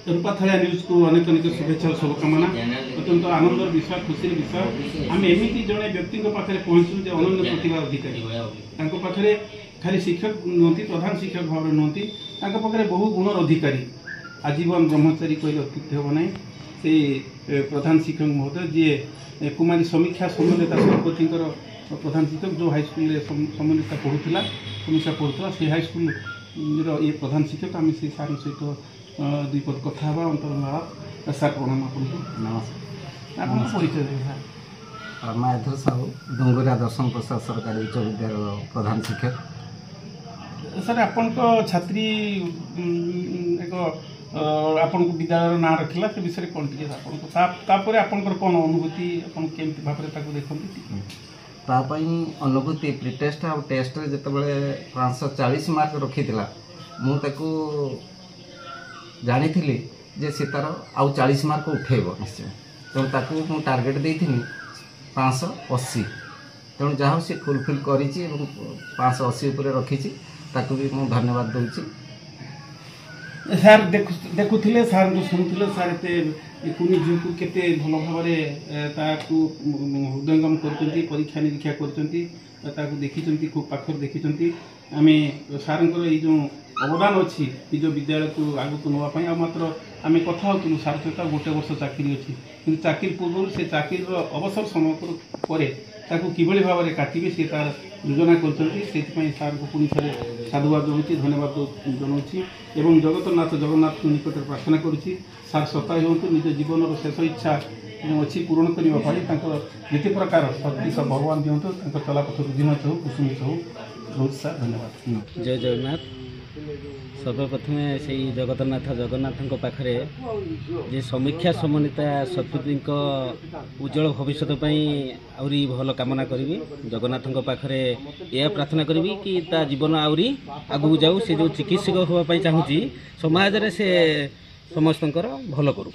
रूपाथालिया news को अनेक अनेक शुभेच्छा और शुभकामना। अत्यंत आनंदर विषय खुशी विषय आम एमती जड़े व्यक्ति पाखे पहुँचू जो अनन्य प्रतिभा अधिकारी पाखे खाली शिक्षक नुहति प्रधान शिक्षक भाव नुहति पाखे बहु गुणर अधिकारी आजीवन ब्रह्मचारी कहले अत्युक्ति हम ना से प्रधान शिक्षक महोदय जी कुमारी समीक्षा समन्विता सरपति प्रधान शिक्षक जो हाईस्कल समन्विता पढ़ुला समीक्षा पढ़ुला से हाईस्कल ये प्रधान शिक्षक आम से सार सहित दुई पद कथा अंतर्माला सार प्रणाम आपको नमस्कार परिचय माधव साहू डुंगरिया दर्शन प्रसाद सरकारी उच्च विद्यालय प्रधान शिक्षक सर आपण छात्री एक आपण विद्यालय ना रखला से विषय कौन टी आपन कौन अनुभूति आपन केमती भाव देखते अनुभूति प्रिटेस्ट आ टेस्ट जिते 540 मार्क रखी मुझे जानी जे से तार आउ 40 मार्क उठेब निश्चय तेणु ताकू मु टार्गेट देती 580 तेणु जहाँ सी फुलफिल कर 580 रखी ताकू भी मुझे धन्यवाद दूसरी सार देखुले सार जो शुणुले सार एत कुनी झील को केते भल भाव हृदयंगम कर परीक्षा निरीक्षा कर देखी खूब पाखर देखी आम सार जो अवदान अच्छी निज विद्यालय को आगक नापी आ मात्र आम कथा हो सार सहित गोटे वर्ष चाकरी अच्छी कि चाकरी पूर्व से चाकरी अवसर समय पर किभली भाव में काटे सी तार योजना कर सार को पुणी थे साधुवाद जनाऊँ धन्यवाद जनाऊँ जगतनाथ जगन्नाथ निकट प्रार्थना करुँची सार सता हूँ निज जीवन शेष इच्छा अच्छी पूरण करने जिते प्रकार शक्ति सब भगवान दिंतु चलापथ रुधिनाथ हो कुसुमित हो बहुत सार धन्यवाद। जय जगन्नाथ। सर्वप्रथम से जगन्नाथ जगन्नाथ पाखे जे समीक्षा समन्विता सतपति उज्जवल भविष्य आहरी भल कामना करी जगन्नाथ पाखे यह प्रार्थना करी कि ता जीवन आहरी आगू जाऊ से जो चिकित्सक होगापी चाहूँगी समाज में से समस्त भल करू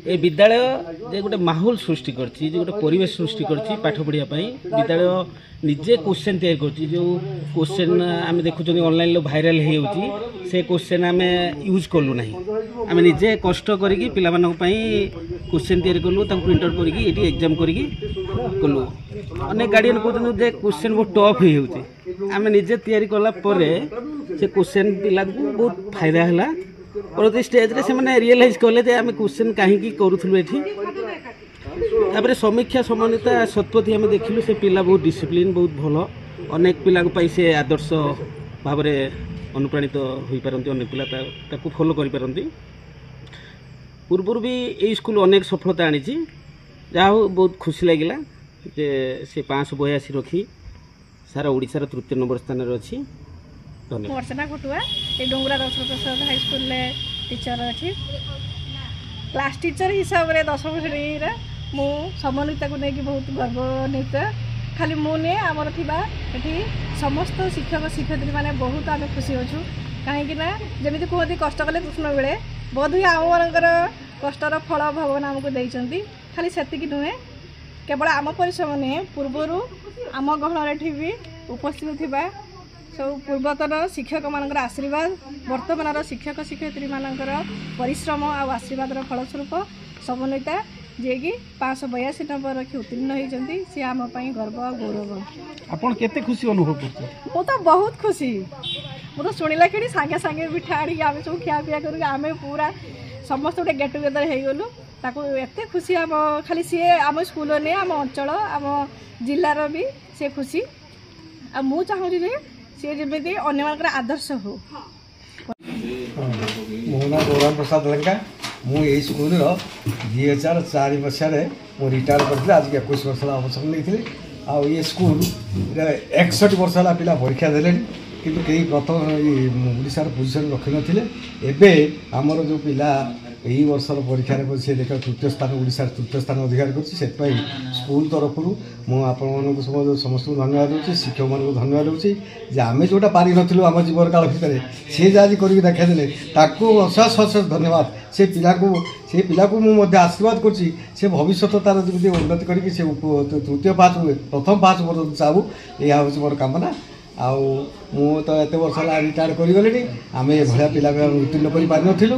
ए विद्यालय जे गोटे माहौल सृष्टि करछि जे गोटे परिवेश सृष्टि करछि पाठ पढ़िया विद्यालय निजे क्वेश्चन तैयार करछि जो क्वेश्चन आम देखुं ऑनलाइन भाइराल हो से क्वेश्चन आम यूज कलु ना आम निजे कष्ट करी पिला क्वेश्चन तैयार कलु प्रिंट आउट करके एग्जाम कलु अनेक गार्डियन कहते जे क्वेश्चन बहुत टफ हो आम निजे तैयारी कला से क्वेश्चन पिला बहुत फायदा है परवर्ती स्टेज रे से मैंने रियलाइज कले आम क्वेश्चन कहीं करूँ ये समीक्षा समन्विता सतपथी आम देखिलु से पिला बहुत डिसिप्लिन बहुत भल अनेक पिला से आदर्श भाव में अनुप्राणित हो पारती अनेक पिला फॉलो कर पूर्व भी यही स्कूल अनेक सफलता आनी जहा बहुत खुशी लगे जे से 582 रखी सारा ओडिशार तृतीय नंबर स्थान अच्छी। धन्यवाद। अर्चना घटुआ ये डुंगरा दर्शन प्रसाद हाईस्कूल टीचर अच्छी क्लास टीचर हिसाब से 10वीं श्रेणी मु समन्विता को लेकिन बहुत गर्वान्वित खाली मुझे आमर थी समस्त शिक्षक शिक्षयित्री मैंने बहुत आम खुशी अच्छु कहीं जमी कहते कष्ट कले कृष्ण बेले बोध आम मानकर कष्टर फल भगवान आमको देती खाली से नुहे केवल आम परिश्रम नुहे पूर्वर आम गहन भी उपस्थित थी सब पूर्वतन शिक्षक मान आशीर्वाद वर्तमान शिक्षक शिक्षयित्री मानकर परिश्रम और आशीर्वाद फलस्वरूप समन्विता जे कि 582 नंबर रखी उत्तीर्ण होती सी आम गर्व गौरव। आपन केते खुशी अनुभव करते? मु तो बहुत खुशी मु तो शुणिला कि सागे सागे मिठा आड़ी आम सब खिया पिया कर आम पूरा समस्त गोटे गेट टुगेदर हो गलु ताको एते खुशी आम खाली सी आम स्कूल नहीं आम अंचल आम जिलार भी से खुशी आ मु चाहूँगी जे सी जमी अन्य आदर्श हो। मो ना गौराम प्रसाद लंका मुझे स्कूल 2004 मसीह मु रिटायर करते आज 21 वर्ष अवसर नहीं आ ये स्कूल 61 वर्ष है पिला परीक्षा दे किंतु कई प्रथम ओडिशार पोजिशन रखी नथिले आमर जो पिला यही वर्षर परीक्षा से देख तृतीय स्थान ओडिशार तृतीय स्थान अधिकार कर स्कूल तरफ समस्त धन्यवाद दूसरी शिक्षक मान धन्यवाद दूसरी आम जोटा पारि नु आम जीवन काल भितर सी आज करके देखादेले अशेष अशेष धन्यवाद से पिला को मुझे आशीर्वाद कर भविष्य तार जमी उन्नति करके तृतीय पास प्रथम पास चाहू यह हूँ मोर कामना ଆଉ ମୁଁ ତ ଏତେ ବର୍ଷ ହେଲା ରିଟାୟାର୍ଡ କରିଗଲିଣି ଆମେ ଏଭଳିଆ ପିଲାକୁ ଉତ୍ତୀର୍ଣ୍ଣ କରିପାରିନଥିଲୁ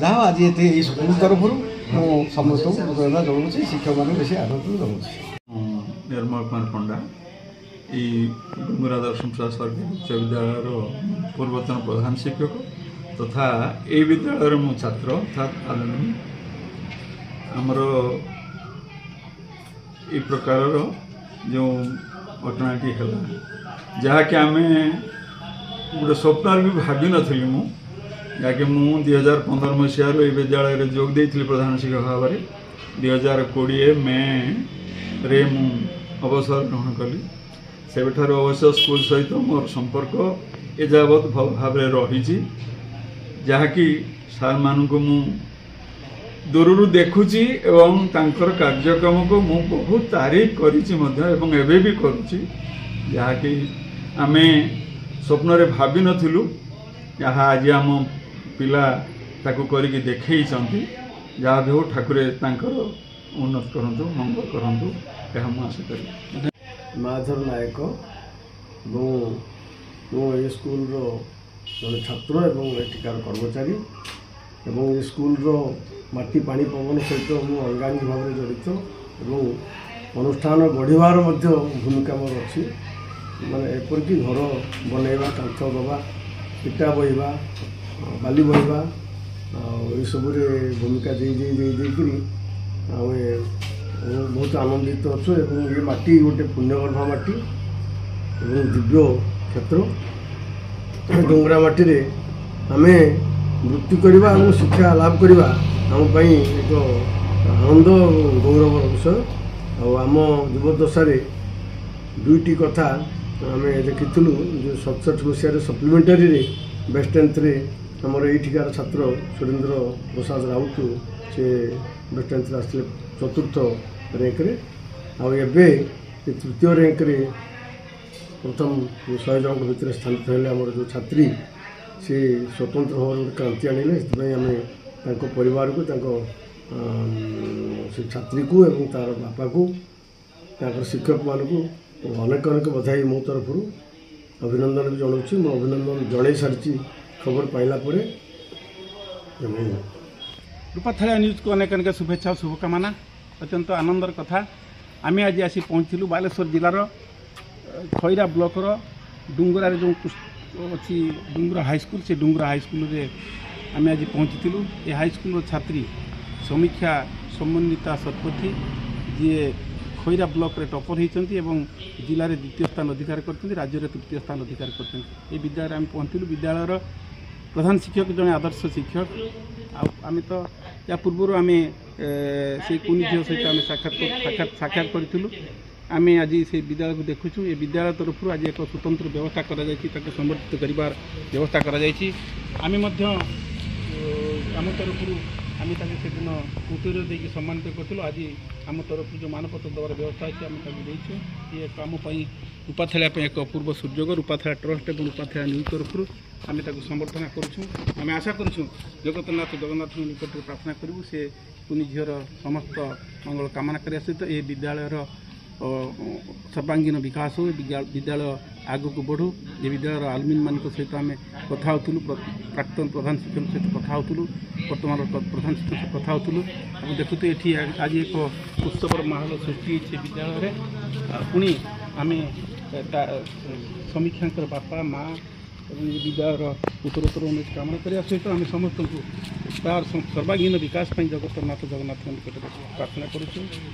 ଯାହା ଆଜି ଏତେ ଏଇ ସ୍କୁଲ ତରଫରୁ ମୁଁ ସମସ୍ତଙ୍କୁ କୃତଜ୍ଞତା ଜଣାଉଛି ଶିକ୍ଷକମାନଙ୍କୁ ବେଶୀ ଆନନ୍ଦ ଜଣାଉଛି। निर्मल कुमार पंडा डुंगरा दर्शन प्रसाद सरकारी उच्च विद्यालय पूर्वतन प्रधान शिक्षक तथा ये विद्यालय मो छात्र अर्थात आलुमिनी आमर ये प्रकार जो घटनाटी है जहाँकि आम गोटे स्वप्न भी भावी नी मु जहाँकि मु 2015 मसीह ये विद्यालय जोग देती प्रधान शिक्षक भाव में 2020 मे रे मु अवसर ग्रहण कली से अवश्य स्कूल सहित मोर संपर्क ए जावत भल भाव रही जहाँकि सार मान को मु दूर देखुची एवं तांकर कार्यक्रम को मु बहुत तारीफ करी भी करुची जहाँकि आमे स्वप्न रे भावी नथिलु जहाँ आज आम पिला ताकू करिकी देखैछंती जहाँ भी हो ठाकुरे तांकर उन्नत करंतु मंगल करंतु यह मु आशा करी। माधव नायक ये स्कूल जड़े छात्र एवं एटिकार कर्मचारी एवं ये स्कूल माटी पानी पवन सहित मु अंगांगी भाव में जड़ित एवं अनुष्ठान गढ़वार भूमिका मोर अच्छी माने एपरिक घर बनवा कांथ दबा इटा बहवा बाली बहवा ये सब भूमिका देकरी बहुत आनंदित अच्छु एवं ये माटी गोटे पुण्यगर्भा माटी एवं दिव्य क्षेत्र डुंगरा माटी रे आमे वृत्ति करवा और शिक्षा लाभ करवा आम एक आनंद गौरव विषय आम युवदशा दुईटी कथा आम देखी जो 67 मसीह सप्लीमेंटारी बेस्ट 10th आमर यहीकार छात्र सुरेंद्र प्रसाद राउत से बेस्ट 10th आसते 4th रैंक रे आबे तृतीय रैंक रे प्रथम 100 जन भितर स्थानित हेले आमर जो छात्री से स्वतंत्र भाव क्रांति आनिले आम परिवार को से छात्री को एवं तार बापा को शिक्षक मान को अनेक अनेक बधाई मो तरफ अभिनंदन भी जनाऊँ मो अभिनंदन जन सारी खबर पाइला रूपाथालिया न्यूज को अनेक अनेक शुभेच्छा और शुभकामना अत्यंत आनंदर कथा आम आज आसी पहुँचलु बालेश्वर जिलार खैरा ब्लॉकर डुंगरा जो अच्छी डुंगरा हाईस्कल से डुंगरा हाईस्कल आम आज पहुँचलु ये हाईस्कल छात्री समीक्षा समन्विता शतपथी जी खैरा ब्लॉक रे टॉपर होती जिले में द्वितीय स्थान अधिकार करते राज्य में तृतीय स्थान अधिकार करते ये विद्यालय आम पहुँचलु विद्यालयर प्रधान शिक्षक जड़े आदर्श शिक्षक आम तो या पूर्व आम से कुनी झील सहित आम साक्षात करूँ आम आज से विद्यालय को देखुचु ये विद्यालय तरफ आज एक स्वतंत्र व्यवस्था संबर्धित कर व्यवस्था कर तरफ आम से दिन कुटीर देकी सम्मानित करूँ आज आम तरफ जो मानपत्र देवार व्यवस्था अच्छी आम देचु ये आम रूपाथालिया एक अपूर्व सुजोग रूपाथालिया ट्रस्ट और रूपाथालिया न्यूज तरफ आम संबर्धना करुँ आम आशा करूँ जगतनाथ जगन्नाथ निकट प्रार्थना करूँ से कुनी झीर समस्त मंगल कामना करने सहित ये विद्यालयर सर्वांगीन विकास हो विद्यालय आग को बढ़ू ये विद्यालय आलुमिन मान सहित आम कथा प्राक्तन प्रधान शिक्षक सहित कथा वर्तमान प्रधान शिक्षक सहित कथा देखु तो ये आज एक उत्सवर माहौल सृष्टि विद्यालय पुणी आम समीक्षा बापा माँ विद्यालयर उत्तरोत्तर उन्नति कामना करने सहित आम समस्त को तार सर्वांगीन विकास जगतनाथ जगन्नाथ निकट प्रार्थना करुँ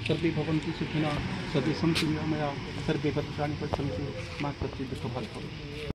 सर्वे भवन्तु सुखिनः सर्वे सन्तु निरामया सर्वे भद्राणि पश्यन्तु माँ प्रति दुःख भाग